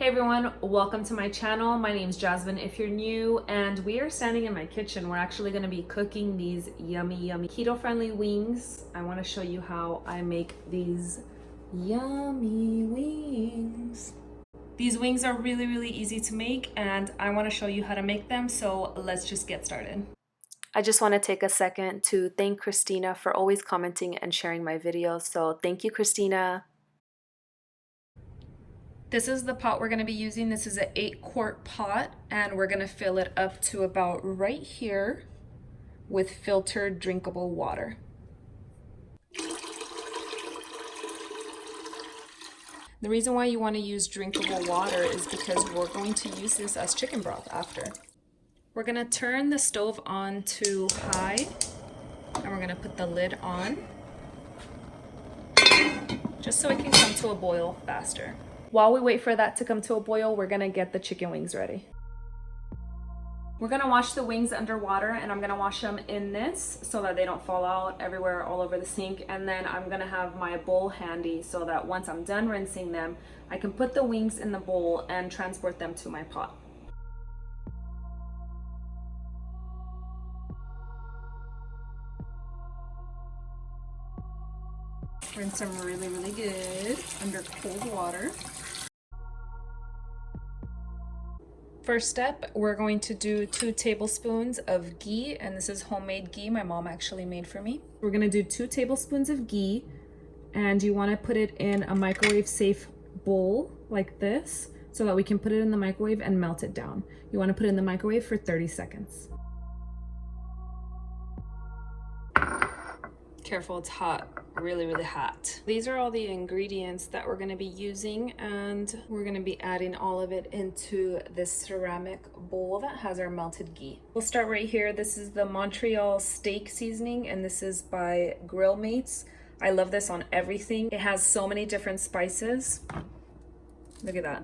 Hey everyone, welcome to my channel. My name is Jasmine if you're new, and we are standing in my kitchen. We're actually going to be cooking these yummy keto friendly wings. I want to show you how I make these yummy wings. These wings are really easy to make, and I want to show you how to make them, so let's just get started. I just want to take a second to thank Christina for always commenting and sharing my videos, so thank you, Christina. This is the pot we're going to be using. This is an 8-quart pot, and we're going to fill it up to about right here with filtered drinkable water. The reason why you want to use drinkable water is because we're going to use this as chicken broth after. We're going to turn the stove on to high, and we're going to put the lid on just so it can come to a boil faster. While we wait for that to come to a boil, we're gonna get the chicken wings ready. We're gonna wash the wings underwater, and I'm gonna wash them in this so that they don't fall out everywhere all over the sink. And then I'm gonna have my bowl handy so that once I'm done rinsing them, I can put the wings in the bowl and transport them to my pot. Rinse them really good under cold water. First step, we're going to do 2 tablespoons of ghee, and this is homemade ghee my mom actually made for me. We're gonna do 2 tablespoons of ghee, and you wanna put it in a microwave safe bowl like this so that we can put it in the microwave and melt it down. You wanna put it in the microwave for 30 seconds. Careful, it's hot, really hot. These are all the ingredients that we're gonna be using, and we're gonna be adding all of it into this ceramic bowl that has our melted ghee. We'll start right here. This is the Montreal steak seasoning, and this is by Grill Mates. I love this on everything. It has so many different spices. Look at that.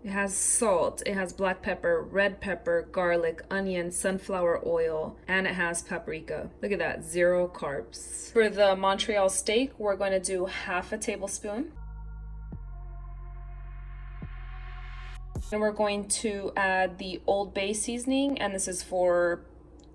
It has salt, it has black pepper, red pepper, garlic, onion, sunflower oil, and it has paprika. Look at that, 0 carbs. For the Montreal steak, we're going to do half a tablespoon. And we're going to add the Old Bay seasoning, and this is for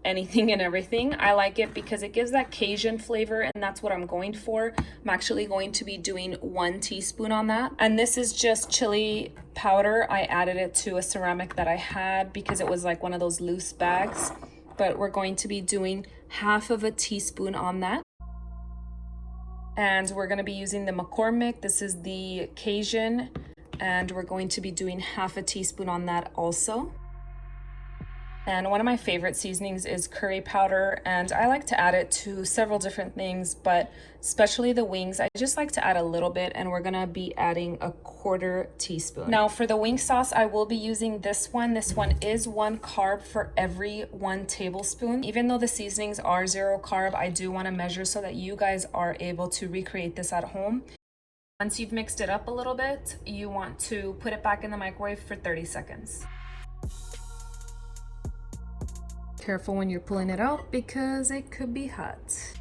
anything and everything. I like it because it gives that Cajun flavor, and that's what I'm going for. I'm actually going to be doing 1 teaspoon on that. And this is just chili powder. I added it to a ceramic that I had because it was like one of those loose bags. But we're going to be doing half of a teaspoon on that. And we're going to be using the McCormick. This is the Cajun, and we're going to be doing half a teaspoon on that also. And one of my favorite seasonings is curry powder, and I like to add it to several different things, but especially the wings, I just like to add a little bit, and we're gonna be adding a 1/4 teaspoon. Now for the wing sauce, I will be using this one. This one is 1 carb for every 1 tablespoon. Even though the seasonings are 0 carb, I do wanna measure so that you guys are able to recreate this at home. Once you've mixed it up a little bit, you want to put it back in the microwave for 30 seconds. Careful when you're pulling it out because it could be hot.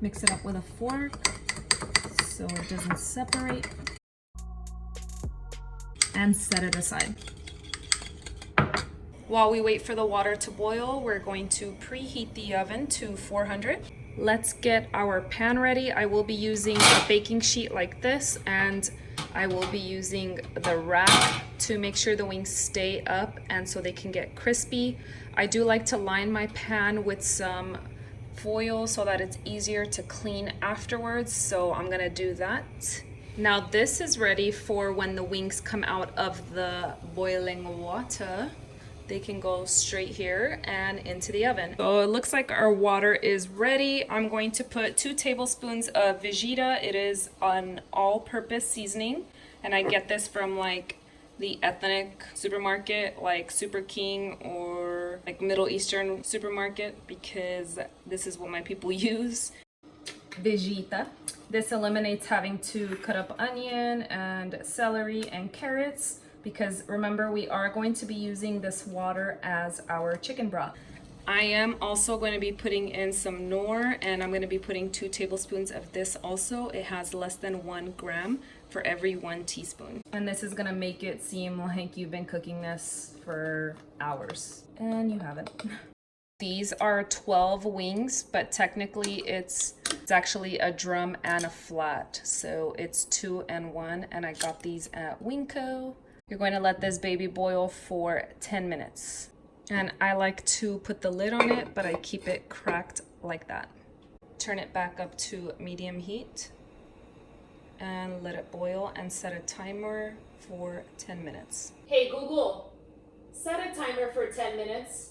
Mix it up with a fork so it doesn't separate, and set it aside. While we wait for the water to boil, we're going to preheat the oven to 400. Let's get our pan ready. I will be using a baking sheet like this, and I will be using the rack to make sure the wings stay up and so they can get crispy. I do like to line my pan with some foil so that it's easier to clean afterwards, so I'm gonna do that. Now this is ready for when the wings come out of the boiling water. They can go straight here and into the oven. So it looks like our water is ready. I'm going to put 2 tablespoons of Vegeta. It is an all-purpose seasoning, and I get this from like the ethnic supermarket, like Super King or like Middle Eastern supermarket, because this is what my people use. Vegeta. This eliminates having to cut up onion and celery and carrots, because remember, we are going to be using this water as our chicken broth. I am also going to be putting in some Knorr, and I'm going to be putting 2 tablespoons of this also. It has less than 1 gram for every 1 teaspoon. And this is gonna make it seem like you've been cooking this for hours, and you haven't. These are 12 wings, but technically it's actually a drum and a flat. So it's 2 and 1, and I got these at Winco. You're going to let this baby boil for 10 minutes. And I like to put the lid on it, but I keep it cracked like that. Turn it back up to medium heat and let it boil and set a timer for 10 minutes. Hey Google, set a timer for 10 minutes.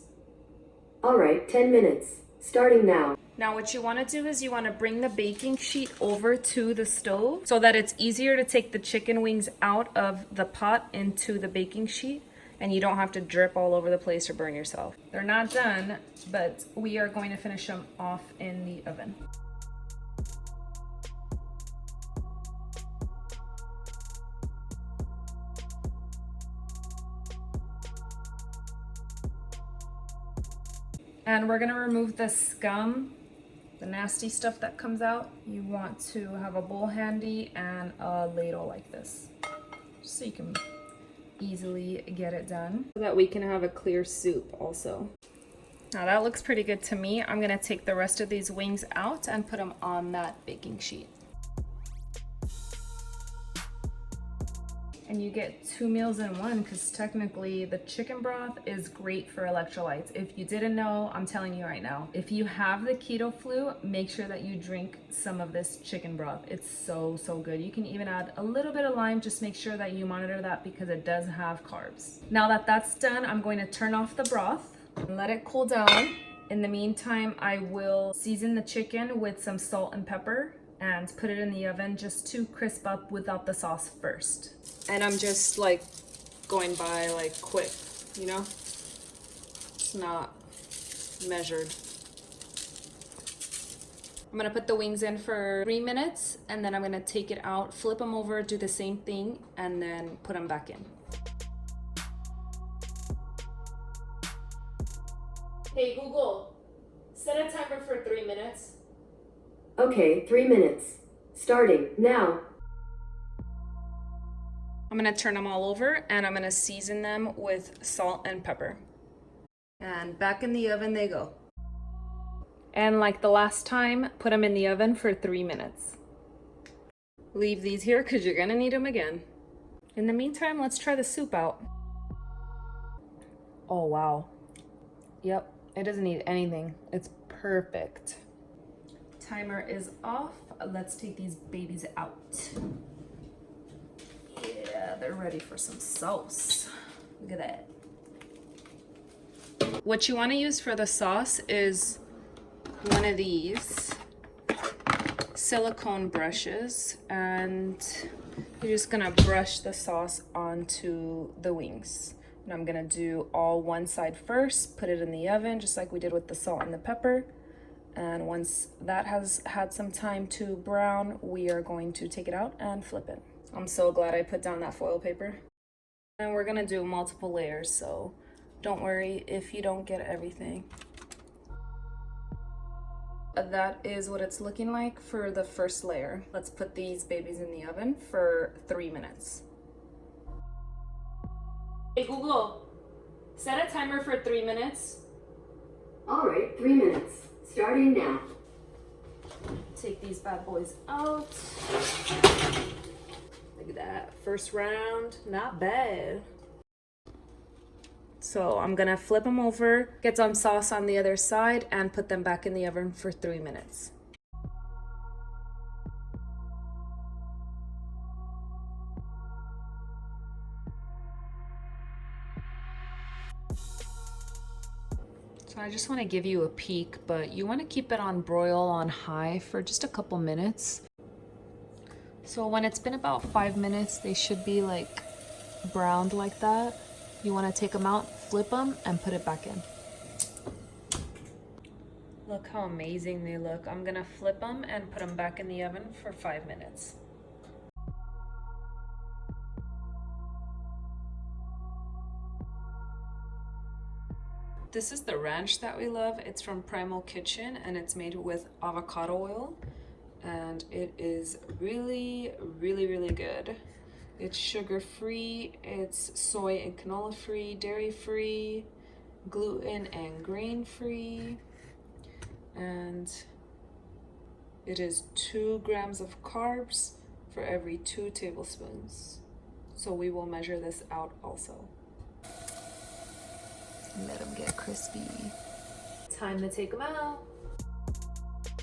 All right, 10 minutes, starting now. Now what you want to do is you want to bring the baking sheet over to the stove so that it's easier to take the chicken wings out of the pot into the baking sheet and you don't have to drip all over the place or burn yourself. They're not done, but we are going to finish them off in the oven. And we're gonna remove the scum, the nasty stuff that comes out. You want to have a bowl handy and a ladle like this, just so you can easily get it done, so that we can have a clear soup also. Now that looks pretty good to me. I'm gonna take the rest of these wings out and put them on that baking sheet. And you get 2 meals in one, because technically the chicken broth is great for electrolytes. If you didn't know, I'm telling you right now. If you have the keto flu, make sure that you drink some of this chicken broth. It's so good. You can even add a little bit of lime. Just make sure that you monitor that because it does have carbs. Now that that's done, I'm going to turn off the broth and let it cool down. In the meantime, I will season the chicken with some salt and pepper and put it in the oven just to crisp up without the sauce first. And I'm just like going by like quick, you know? It's not measured. I'm gonna put the wings in for 3 minutes and then I'm gonna take it out, flip them over, do the same thing, and then put them back in. Hey Google, set a timer for 3 minutes. Okay, 3 minutes, starting now. I'm gonna turn them all over and I'm gonna season them with salt and pepper. And back in the oven they go. And like the last time, put them in the oven for 3 minutes. Leave these here because you're gonna need them again. In the meantime, let's try the soup out. Oh wow. Yep, it doesn't need anything. It's perfect. Timer is off. Let's take these babies out. Yeah, they're ready for some sauce. Look at that. What you want to use for the sauce is one of these silicone brushes, and you're just gonna brush the sauce onto the wings. And I'm gonna do all one side first, put it in the oven just like we did with the salt and the pepper. And once that has had some time to brown, we are going to take it out and flip it. I'm so glad I put down that foil paper. And we're gonna do multiple layers, so don't worry if you don't get everything. That is what it's looking like for the first layer. Let's put these babies in the oven for 3 minutes. Hey Google, set a timer for 3 minutes. All right, 3 minutes, starting now. Take these bad boys out. Look at that, first round, not bad. So I'm gonna flip them over, get some sauce on the other side, and put them back in the oven for 3 minutes. So I just want to give you a peek, but you want to keep it on broil on high for just a couple minutes. So when it's been about 5 minutes, they should be like browned like that. You want to take them out, flip them, and put it back in. Look how amazing they look. I'm gonna flip them and put them back in the oven for 5 minutes. This is the ranch that we love. It's from Primal Kitchen and it's made with avocado oil. and it is really, really, really good. It's sugar-free, it's soy and canola-free, dairy-free, gluten and grain-free, and it is 2 grams of carbs for every 2 tablespoons. So we will measure this out also. Let them get crispy. Time to take them out.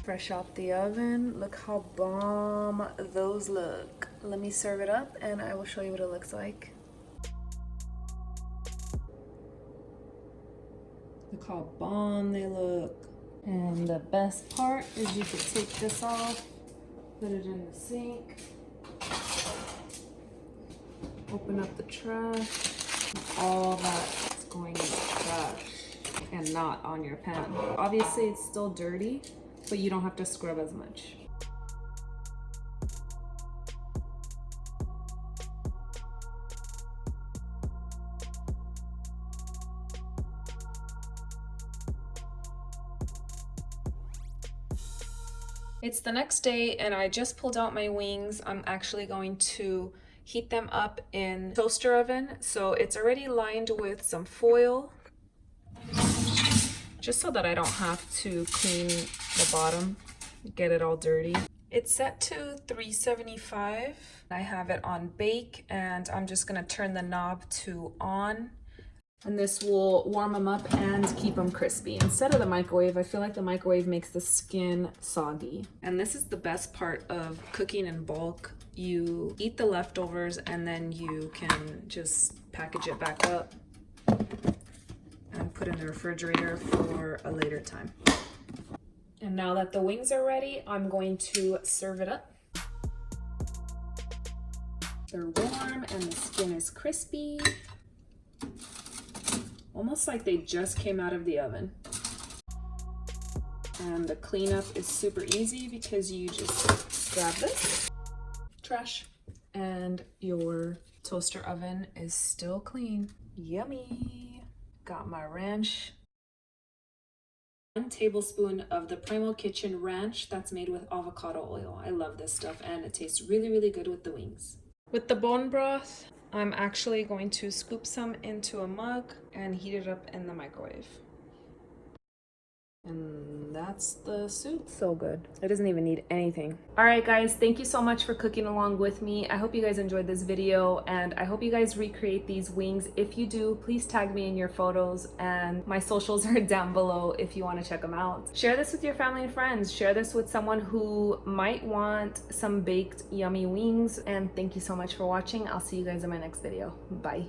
Fresh off the oven. Look how bomb those look. Let me serve it up and I will show you what it looks like. Look how bomb they look. And the best part is you can take this off, put it in the sink, open up the trash. All that's going in the trash and not on your pan. Obviously it's still dirty, but you don't have to scrub as much. It's the next day and I just pulled out my wings. I'm actually going to heat them up in toaster oven. So it's already lined with some foil, just so that I don't have to clean the bottom, get it all dirty. It's set to 375. I have it on bake and I'm just gonna turn the knob to on. And this will warm them up and keep them crispy. Instead of the microwave, I feel like the microwave makes the skin soggy. And this is the best part of cooking in bulk. You eat the leftovers and then you can just package it back up and put it in the refrigerator for a later time. And now that the wings are ready, I'm going to serve it up. They're warm and the skin is crispy. Almost like they just came out of the oven. And the cleanup is super easy because you just grab this, trash, and your toaster oven is still clean. Yummy. Got my ranch. 1 tablespoon of the Primal Kitchen ranch that's made with avocado oil. I love this stuff and it tastes really, really good with the wings. With the bone broth, I'm actually going to scoop some into a mug and heat it up in the microwave. And that's the soup. So good. It doesn't even need anything. All right, guys, thank you so much for cooking along with me. I hope you guys enjoyed this video and I hope you guys recreate these wings. If you do, please tag me in your photos and my socials are down below if you want to check them out. Share this with your family and friends. Share this with someone who might want some baked yummy wings. And thank you so much for watching. I'll see you guys in my next video. Bye.